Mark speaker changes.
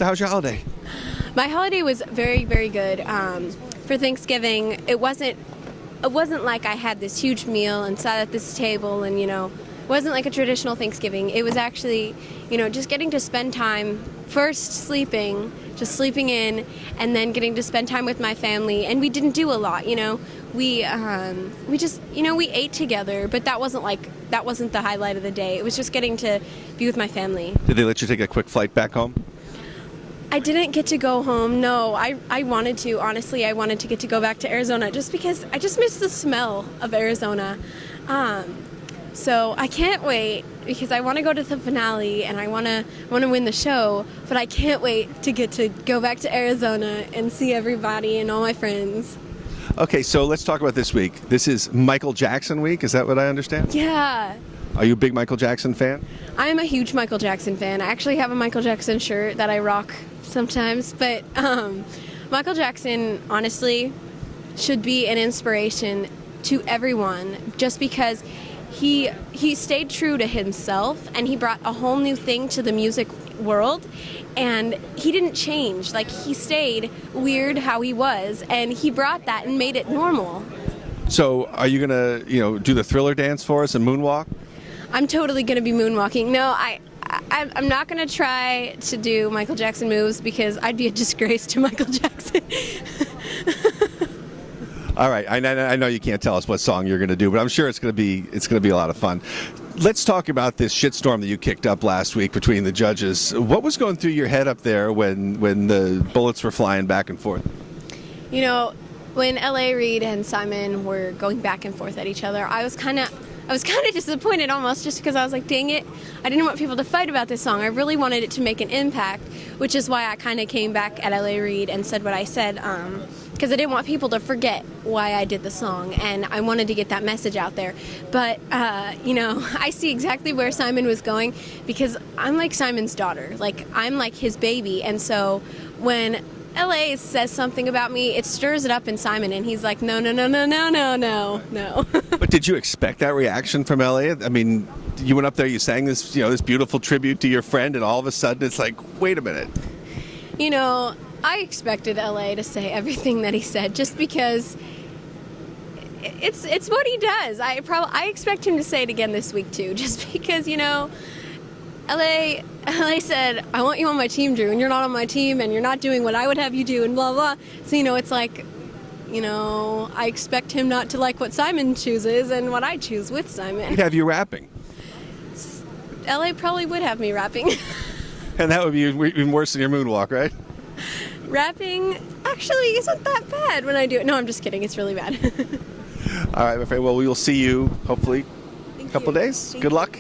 Speaker 1: So how's your holiday?
Speaker 2: My holiday was very, very good. For Thanksgiving, it wasn't like I had this huge meal and sat at this table and, it wasn't like a traditional Thanksgiving. It was actually, just getting to spend time, first sleeping, just sleeping in, and then getting to spend time with my family. And we didn't do a lot, We just, we ate together, but that wasn't the highlight of the day. It was just getting to be with my family.
Speaker 1: Did they let you take a quick flight back home?
Speaker 2: I didn't get to go home. No, I wanted to. Honestly, I wanted to get to go back to Arizona just because I just miss the smell of Arizona. So I can't wait because I want to go to the finale and I want to win the show, but I can't wait to get to go back to Arizona and see everybody and all my friends.
Speaker 1: Okay, so let's talk about this week. This is Michael Jackson week. Is that what I understand?
Speaker 2: Yeah.
Speaker 1: Are you a big Michael Jackson fan?
Speaker 2: I'm a huge Michael Jackson fan. I actually have a Michael Jackson shirt that I rock sometimes, but Michael Jackson honestly should be an inspiration to everyone just because he stayed true to himself and he brought a whole new thing to the music world, and he didn't change. Like, he stayed weird how he was, and he brought that and made it normal.
Speaker 1: So are you gonna do the Thriller dance for us and moonwalk?
Speaker 2: I'm totally gonna be moonwalking. No, I'm not going to try to do Michael Jackson moves because I'd be a disgrace to Michael Jackson.
Speaker 1: All right, I know you can't tell us what song you're going to do, but I'm sure it's going to be a lot of fun. Let's talk about this shitstorm that you kicked up last week between the judges. What was going through your head up there when the bullets were flying back and forth?
Speaker 2: When L.A. Reid and Simon were going back and forth at each other, I was kind of disappointed almost just because I was like, dang it, I didn't want people to fight about this song. I really wanted it to make an impact, which is why I kind of came back at L.A. Reid and said what I said, because I didn't want people to forget why I did the song, and I wanted to get that message out there. But, I see exactly where Simon was going because I'm like Simon's daughter. Like, I'm like his baby, and so when LA says something about me, it stirs it up in Simon, and he's like, no.
Speaker 1: But did you expect that reaction from LA? I mean, you went up there, you sang this, this beautiful tribute to your friend, and all of a sudden it's like, wait a minute.
Speaker 2: I expected LA to say everything that he said just because it's what he does. I expect him to say it again this week too, just because, LA said, I want you on my team, Drew, and you're not on my team, and you're not doing what I would have you do, and blah, blah. So, it's like, I expect him not to like what Simon chooses and what I choose with Simon.
Speaker 1: He'd have you rapping.
Speaker 2: LA probably would have me rapping.
Speaker 1: And that would be even worse than your moonwalk, right?
Speaker 2: Rapping actually isn't that bad when I do it. No, I'm just kidding. It's really bad.
Speaker 1: All right, my friend. Well, we will see you, hopefully, in a couple days. Good luck.